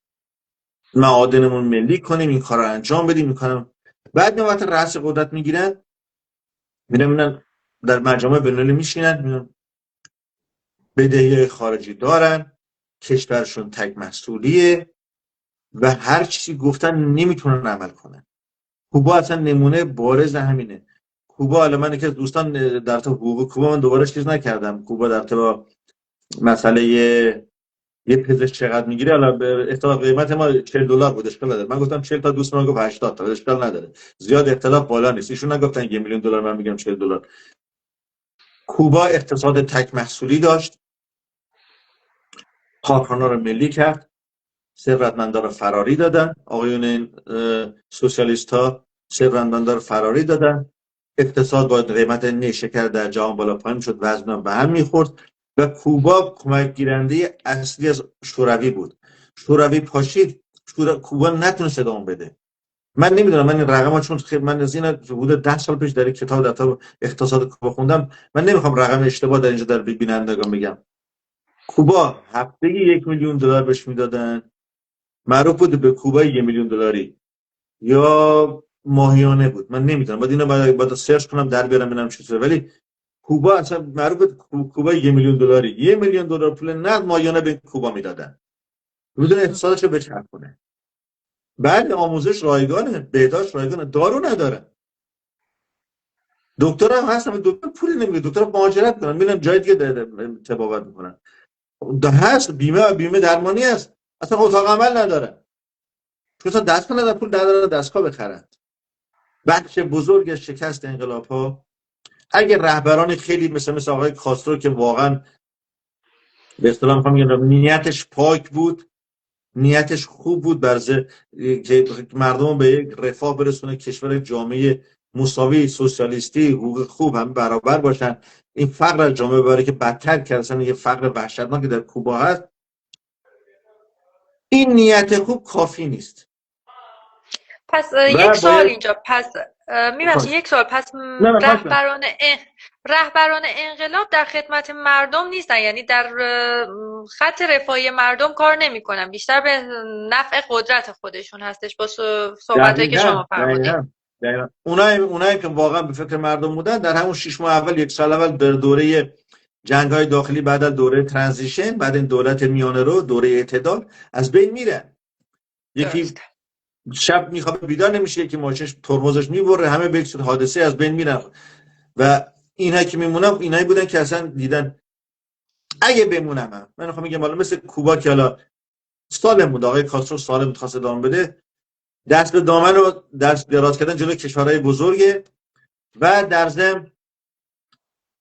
معادنمون ملی کنیم، این کار رو انجام بدیم، این کارو. بعد وقت رأس قدرت میگیرن، میرن در مجامع بین‌المللی میشینن، میرن بدهی خارجی دارن، کشورشون تک محصولیه و هر چیزی گفتن نمیتونن عمل کنن. کوبا اصلا نمونه بارز همینه. کوبا، الان من که دوستان در تو حقوق کوبا، من دوباره چیز نکردم، کوبا در تو مسئله یه پزشک چقدر میگیره، الان به اختلاف قیمت ما $40 بود، اشکال نداره. من گفتم 40 تا، دوست من گفت 80 تا، اشکال نداره، زیاد اختلاف بالا نیست. ایشون نگفتن $1,000,000، من میگم $40. کوبا اقتصاد تک محصولی داشت، کارخانه‌ها رو ملی کرد، ثروتمندا رو فراری دادن، آقایون سوسیالیست‌ها ثروتمندا رو فراری دادن، اقتصاد با قیمت شکر در جهان بالا پایین شد، وزن به هم می‌خورد و کوبا کمک گیرنده اصلی از شوروی بود. شوروی پاشید، کوبا نتونست ادامه بده. من نمیدونم، من این رقم‌ها چون من از این حدود 10 سال پیش در یک کتاب اقتصاد کوبا خوندم، من نمیخوام رقم اشتباه در اینجا در بینندگان بگم. کوبا هفته‌ای $1,000,000 بهش میدادن، معروف بود به کوبا $1,000,000 یا ماهیانه بود، من نمیدونم، بعد اینو باید سرچ کنم در بیارم ببینم چطوره، ولی کوبا اصلا معروف بود کوبا $1,000,000، $1,000,000 پول نقد ماهیانه به کوبا میدادن، بدون اقتصادش رو بچرخونه. بعد آموزش رایگانه، بهداشت رایگانه، دارو نداره، دکتر هم هستن، دکتر پول نمیده، دکتر مهاجرت کنن میرن جای دیگه تبابت میکنن. هست بیمه درمانی هست، اصلا اتاق عمل نداره، چون دستگاه نداره، پول نداره دستگاه بخرن. بخش بزرگ شکست انقلاب ها، اگه رهبران خیلی مثل آقای کاسترو که واقعا به اصطلاح میخوام بگم نیتش پاک بود، نیتش خوب بود، برزه که مردم به یک رفاه برسونه، کشور جامعه مساوی، سوسیالیستی، حقوق خوب هم برابر باشن، این فقر از جامعه ببره که بدتر کردن، یه فقر وحشتناک که در کوبا هست. این نیت خوب کافی نیست. پس یک سوال اینجا، پس میبخشید یک سوال، پس رهبران انقلاب در خدمت مردم نیستن، یعنی در خط رفاهی مردم کار نمیکنن، بیشتر به نفع قدرت خودشون هستش با صحبتایی که شما فرمودید. اونایی که واقعا به فکر مردم بودن در همون 6 ماه اول، یک سال اول، در دوره جنگ‌های داخلی، بعد از دوره ترانزیشن، بعد این دولت میانه رو، دوره اعتدال، از بین میرن. یکی شب میخوابه بیدار نمیشه، یکی ماشینش ترمزش میبره، همه به یک حادثه از بین میرن. و اینها که میمونن، اینایی بودن که اصلا دیدن اگه بمونم، من میخوام بگم، حالا مثل کوبا که حالا سالم بود، آقای کاسترو سالم می‌خواست ادامه بده، دست به دامن رو دراز کردن جلوی کشورهای بزرگه و در ضمن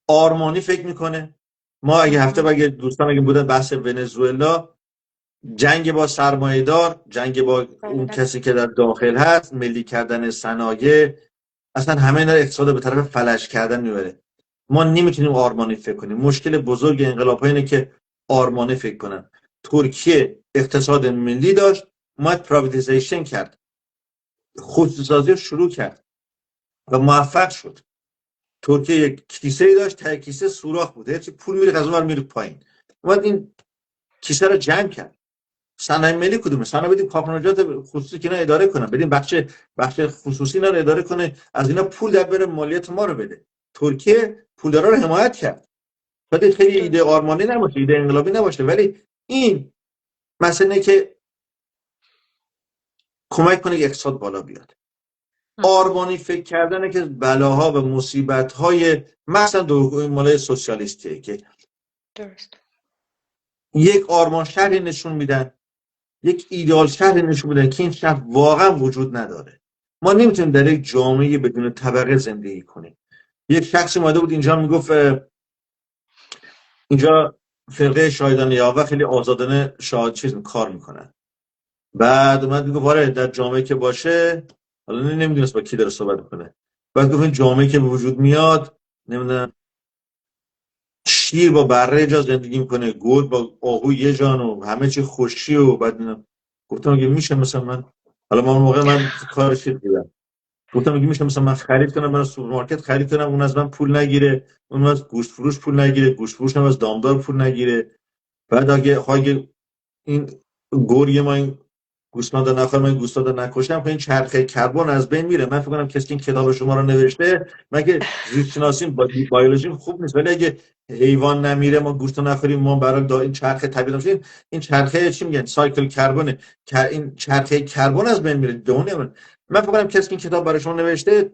آرمانی فکر میکنه. ما اگه هفته اگه دوستان اگه بودن بحث ونزوئلا، جنگ با سرمایه‌دار، جنگ با اون کسی که در داخل هست، ملی کردن صنایع، اصلا همه اینا اقتصاد به طرف فلج کردن میبره. ما نمیتونیم آرمانی فکر کنیم. مشکل بزرگ انقلاب‌ها اینه که آرمانی فکر کنن. ترکیه اقتصاد ملی داشت، اومد پرایوتیزیشن کرد، خصوصی‌سازی شروع کرد و موفق شد. ترکیه یک کیسه‌ای داشت، ته کیسه سوراخ بود، هرچی پول میره از اون ور میره پایین، اومد این کیسه رو جمع کرد. صنایع ملی کدومه؟ صنایع بدیم کارخانجات خصوصی که اینا اداره کنن، بدیم بخش خصوصی اینا رو اداره کنه، از اینا پول در بره، مالیات ما رو بده. ترکیه پولدارا رو حمایت کرد. شاید خیلی ایده آرمانی نباشه، ایده انقلابی نباشه، ولی این مسئله که کمک کنه اقتصاد بالا بیاد. آرمانی فکر کردنه که بلاها و مصیبت‌های مثلا مالای سوسیالیستیه که درست یک آرمان شهری نشون میدن، یک ایدئال شهری نشون میدن که این شهر واقعا وجود نداره. ما نمیتونیم در یک جامعه بدون طبقه زندگی کنیم. یک شخصی اومده بود اینجا میگفت اینجا فرقه شاهدان یهوه خیلی آزادانه کار میکنن. بعد اومد میگفت آره در جامعه که باشه، حالا نمیدونست با کی داره صحبت میکنه، بعد گفت این جامعه که به وجود میاد، نمیدونم شیر با بره جا زندگی میکنه، گرگ با آهو یه جان و همه چی خوشی و بعد اینا. گفتم اگه میشه مثلا من، حالا ما اون موقع من کار چیز دیدم، گفتم اگه میشه مثلا من خرید کنم، برای سوپرمارکت خرید کنم، اون از من پول نگیره، اون از گوشت فروش پول نگیره، گوشت فروش هم از دامدار پول نگیره. بعد اگه این گوری ما این گوسفند نخوام، این گوسفند نکشم، خب این چرخه کربن از بین میره. من فکر کنم کسی که این کتاب شما رو نوشته، مگه زیست شناسیم بیولوژی خوب نیست، ولی اگه حیوان نمیره ما گوشت نخوریم، ما برای این چرخه طبیعی میشه، این چرخه چی میگن سایکل کربن، این چرخه کربن از بین میره دونه. من فکر کنم کسی که این کتاب برای شما نوشته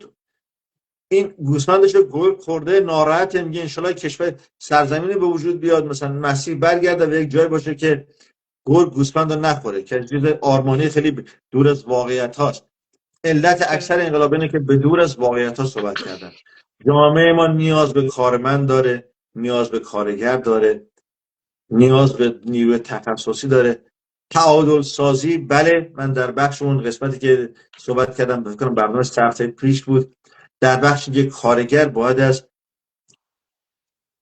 این گوسفندش رو گل خورده، ناراحته، میگه ان شاءالله کشور سرزمینی به وجود بیاد، مثلا مسیح برگرده و یک جای باشه که گرگ گوسفند رو نخوره، که چیز آرمانی خیلی دور از واقعیت هاست. علت اکثر انقلاب اینه که به دور از واقعیت ها صحبت کردن. جامعه ما نیاز به کارمند داره، نیاز به کارگر داره، نیاز به نیروی تخصصی داره. تعادل سازی، بله، من در بخش اون قسمتی که صحبت کردم فکر کنم برنامه هفته پیش بود، در بخش یک کارگر باید از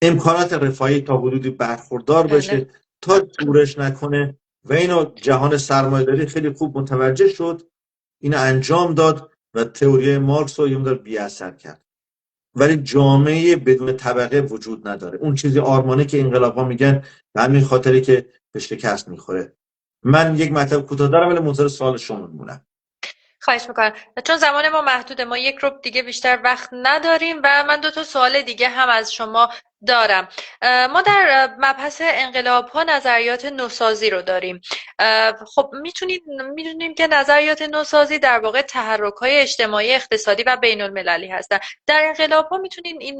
امکانات رفاهی تا حدودی برخوردار بشه تا شورش نکنه و اینو جهان سرمایه‌داری خیلی خوب متوجه شد، اینو انجام داد و تئوری مارکس رو یه مقدار بی‌اثر کرد. ولی جامعه بدون طبقه وجود نداره. اون چیزی آرمانی که انقلاب‌ها میگن به همین خاطری که به شکست میخوره. من یک مطلب کوتاه دارم ولی منتظر سوال شما میمونم. خواهش میکنم. چون زمان ما محدوده، ما یک ربع دیگه بیشتر وقت نداریم و من 2 سوال دیگه هم از شما دارم. ما در مبحث انقلاب ها نظریات نوسازی رو داریم. خب میدونیم که نظریات نوسازی در واقع تحرک های اجتماعی، اقتصادی و بین المللی هستن. در انقلاب ها میتونین این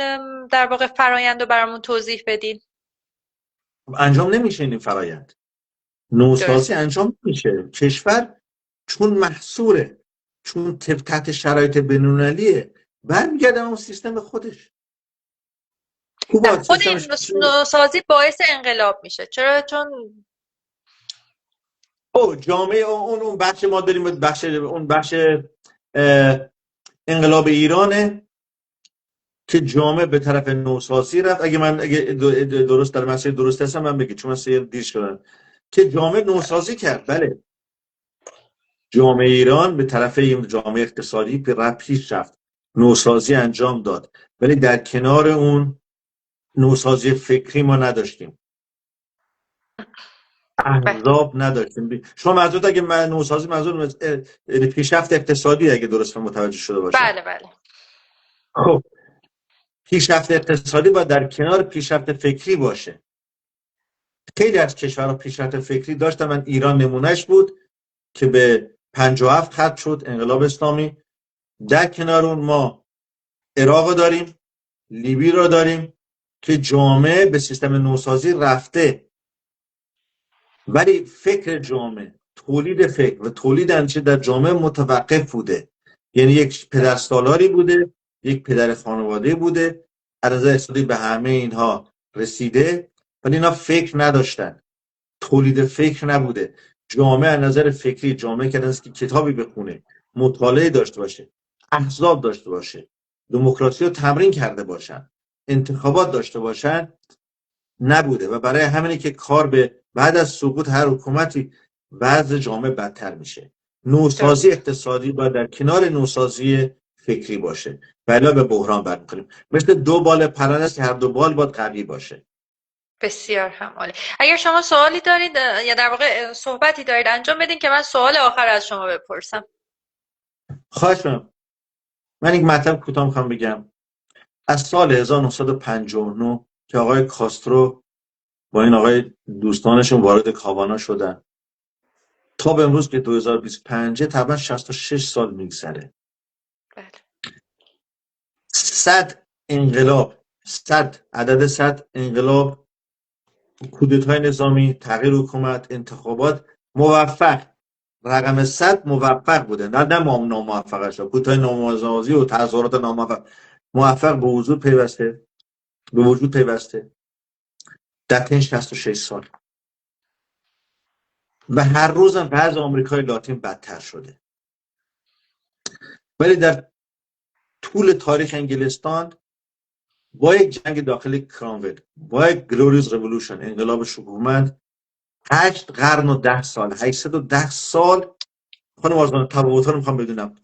در واقع فرایند رو برامون توضیح بدین؟ انجام نمیشه این فرایند. نوسازی انجام نمیشه. کشور چون محصوره، چون تحت شرایط بین‌المللیه، برمیگرده اون سیستم خودش. خود این نوسازی باعث انقلاب میشه. چرا؟ چون جامعه اون بخش ما داریم، اون بخش انقلاب ایرانه که جامعه به طرف نوسازی رفت. اگه درست در مسیر درست هستم من بگید، چون من سیر دیر شدم، که جامعه نوسازی کرد. بله، جامعه ایران به طرف این جامعه اقتصادی پیش رفت، نوسازی انجام داد، ولی در کنار اون نوسازی فکری ما نداشتیم، احزاب نداشتیم. شما منظورت اگه نوسازی منظور پیشرفت اقتصادی اگه درست متوجه شده باشم؟ بله. خب پیشرفت اقتصادی باید در کنار پیشرفت فکری باشه. خیلی از کشورها پیشرفت فکری داشتن، من ایران نمونهش بود که به 57 ختم شد انقلاب اسلامی. در کنار اون ما عراق داریم، لیبی رو داریم که جامعه به سیستم نوسازی رفته، ولی فکر جامعه، تولید فکر و تولید اندیشه در جامعه متوقف بوده. یعنی یک پدرسالاری بوده، یک پدر خانواده بوده، از نظر اقتصادی به همه اینها رسیده، ولی اینا فکر نداشتن، تولید فکر نبوده. جامعه از نظر فکری، جامعه که از کتابی بخونه، مطالعه داشته باشه، احزاب داشته باشه، دموکراسی رو تمرین کرده باشن، انتخابات داشته باشن، نبوده. و برای همینه که کار به بعد از سقوط هر حکومتی وضع جامعه بدتر میشه. نوسازی اقتصادی باید در کنار نوسازی فکری باشه، بلا به بحران برمیخوریم. مثل 2 بال پرنده است که هر 2 بال باید قوی باشه. بسیار هم عالی. اگر شما سوالی دارید یا در واقع صحبتی دارید انجام بدین که من سوال آخر از شما بپرسم. خواهش می‌کنم. من یک مطلب کوتاه می‌خوام بگم. از سال 1959 که آقای کاسترو با این آقای دوستانشون وارد کاوانا شدن تا به امروز که 2025 تقریبا 66 سال میگذره. بله. 100 انقلاب، 100 انقلاب، کودتای نظامی، تغییر حکومت، انتخابات موفق، رقم 100 موفق بوده، نه ناموفقش ها، کودتای ناموازی و تظاهرات موفق به وجود پیوسته در طی 66 سال. و هر روزم وضع آمریکای لاتین بدتر شده. ولی در طول تاریخ انگلستان با یک جنگ داخلی کرامول، با یک گلوریوس رولوشن، انقلاب شکوهمند، 8 قرن و 10 سال، 810 سال. خانم آرزوان تفاوت‌ها رو میخوام بدونم.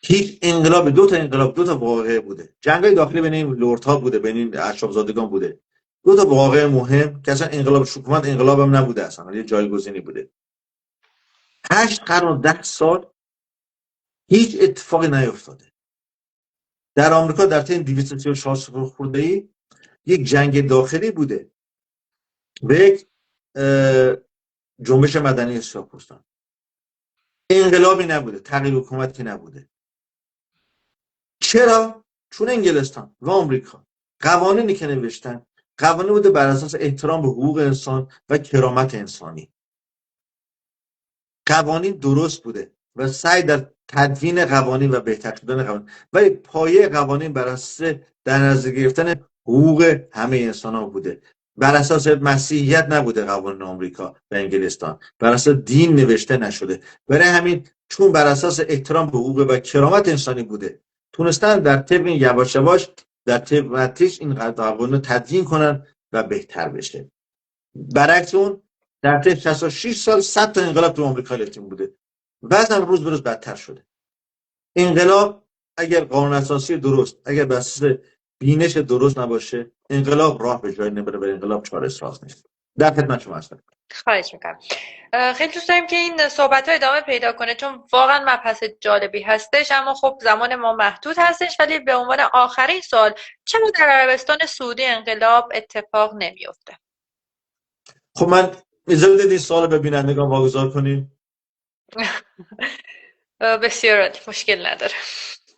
هیچ انقلاب، دو تا واقعه بوده. جنگ‌های داخلی بین این لردها بوده، بین این اشراف‌زادگان بوده. دو تا واقعه مهم که اصلا انقلاب شکوهمند انقلاب هم نبوده، اصلا یه جایگزینی بوده. 8 قرن و 10 سال هیچ اتفاقی نیفتاده. در آمریکا در طی 234 سال خورده‌ای یک جنگ داخلی بوده و یک جنبش مدنی سیاه‌پوستان. انقلابی نبوده، تغییر حکومتی نبوده. چرا؟ چون انگلستان و آمریکا قوانینی که نوشتن قوانین بوده بر اساس احترام به حقوق انسان و کرامت انسانی. قوانین درست بوده و سعی در تدوین قوانین و بهتر شدن قوانین، ولی پایه قوانین بر اساس در نظر گرفتن حقوق همه انسان‌ها بوده. بر اساس مسیحیت نبوده قوانین آمریکا و انگلستان، بر اساس دین نوشته نشده. برای همین چون بر اساس احترام به حقوق و کرامت انسانی بوده، تونستن در طب یواش یواش در طب این قوانین تدوین کنن و بهتر بشه. برعکس اون در طی 66 سال 100 تا انقلاب تو آمریکا لاتین بوده. وضع هم روز به روز بدتر شده. انقلاب اگر قانون اساسی درست، اگر بر اساس بینش درست نباشه، انقلاب راه به جای نمیره، برای انقلاب چاره ساز نیست. در خدمت شما هستم. خواهش میکنم. خیلی دوست داریم که این صحبت ها ادامه پیدا کنه چون واقعا مبحث جالبی هستش، اما خب زمان ما محدود هستش. ولی به عنوان آخرین سوال، چرا در عربستان سعودی انقلاب اتفاق نمیفته؟ خب من اجازه بدید این سوال به بینندگان واگذار کنیم. بسیار عالی، مشکل نداره.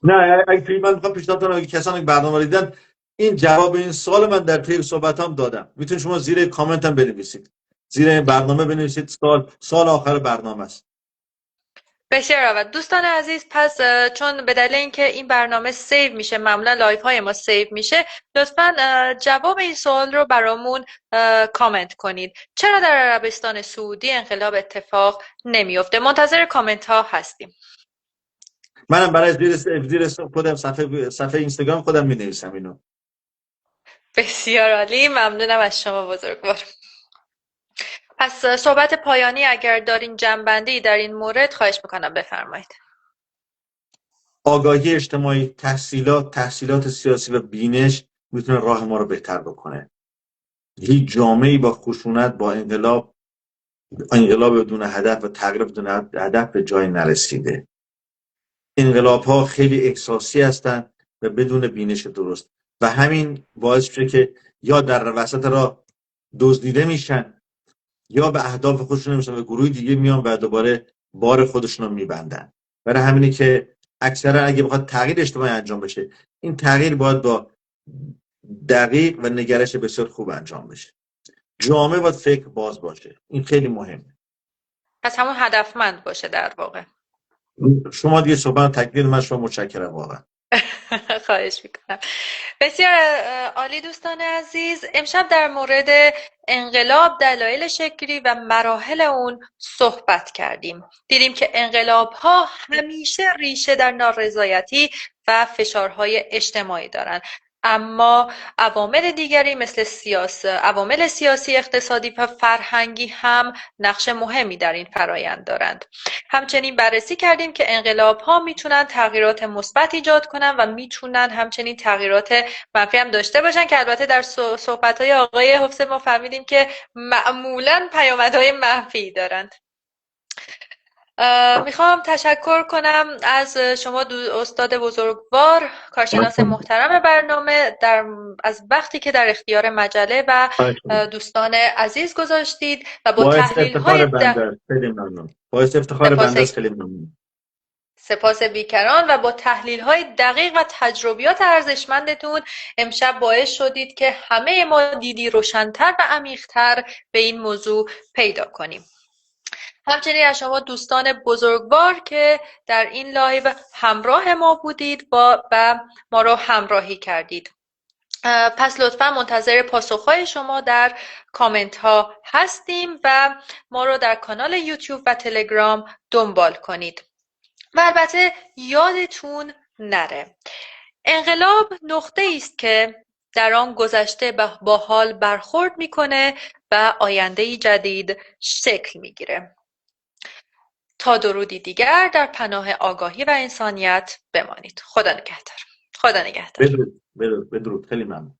نه اگه من میخوام پیشنهاد کنم اگه کسانی که برنامه دیدن این جواب این سوال من در طی صحبتام دادم. میتونید شما زیر کامنت هم بنویسید. زیر این برنامه بنویسید سال آخر برنامه است. بسیار عالی دوستان عزیز. پس چون به دلیل اینکه این برنامه سیو میشه، معمولا لایف های ما سیو میشه، لطفا جواب این سوال رو برامون کامنت کنید. چرا در عربستان سعودی انقلاب اتفاق نمیفته؟ منتظر کامنت ها هستیم. منم برای زیر خودم صفحه اینستاگرام خودم می‌نویسم اینو. بسیار عالی، ممنونم از شما بزرگوار. پس صحبت پایانی اگر دارین جنبندی در این مورد خواهش میکنم بفرمایید. آگاهی اجتماعی، تحصیلات سیاسی و بینش میتونه راه ما رو بهتر بکنه. هیچ جامعه‌ای با خشونت، با انقلاب بدون هدف و تغییر بدون هدف به جای نرسیده. انقلاب‌ها خیلی احساسی هستند و بدون بینش درست و همین باعث میشه که یا در وسط راه دزدیده میشن یا به اهداف خودشون نمیشن و گروه دیگه میان و دوباره بار خودشون رو میبندن. برای همینه که اکثرا اگه بخواد تغییر اجتماعی انجام بشه، این تغییر باید با دقیق و نگرش بسیار خوب انجام بشه. جامعه باید فکر باز باشه. این خیلی مهمه. پس همون هدفمند باشه در واقع. شما دیگه صحبت تکمیل، من شما متشکرم واقعا. خواهش میکنم. بسیار عالی دوستان عزیز. امشب در مورد انقلاب، دلایل شکلی و مراحل اون صحبت کردیم. دیدیم که انقلاب ها همیشه ریشه در نارضایتی و فشارهای اجتماعی دارند، اما عوامل دیگری مثل عوامل سیاسی، اقتصادی و فرهنگی هم نقش مهمی در این فرایند دارند. همچنین بررسی کردیم که انقلاب‌ها میتونن تغییرات مثبت ایجاد کنن و میتونن همچنین تغییرات منفی هم داشته باشن که البته در صحبت‌های آقای حفظ ما فهمیدیم که معمولاً پیامدهای منفی دارند. میخوام تشکر کنم از شما استاد بزرگوار، کارشناس محترم برنامه، از وقتی که در اختیار مجله و دوستان عزیز گذاشتید و با تحلیل‌های باعث افتخار بنده است. خیلی ممنون. سپاس بیکران و با تحلیل‌های دقیق و تجربیات ارزشمندتون امشب باعث شدید که همه ما دیدی روشن‌تر و عمیق‌تر به این موضوع پیدا کنیم. همچنین از شما دوستان بزرگوار که در این لایو همراه ما بودید و ما رو همراهی کردید. پس لطفا منتظر پاسخهای شما در کامنت ها هستیم و ما رو در کانال یوتیوب و تلگرام دنبال کنید. و البته یادتون نره انقلاب نقطه‌ای است که در آن گذشته با حال برخورد میکنه و آینده‌ای جدید شکل میگیره. تا درودی دیگر در پناه آگاهی و انسانیت بمانید. خدا نگهدار. خدا نگهدار. بدرود. خیلی ممنون.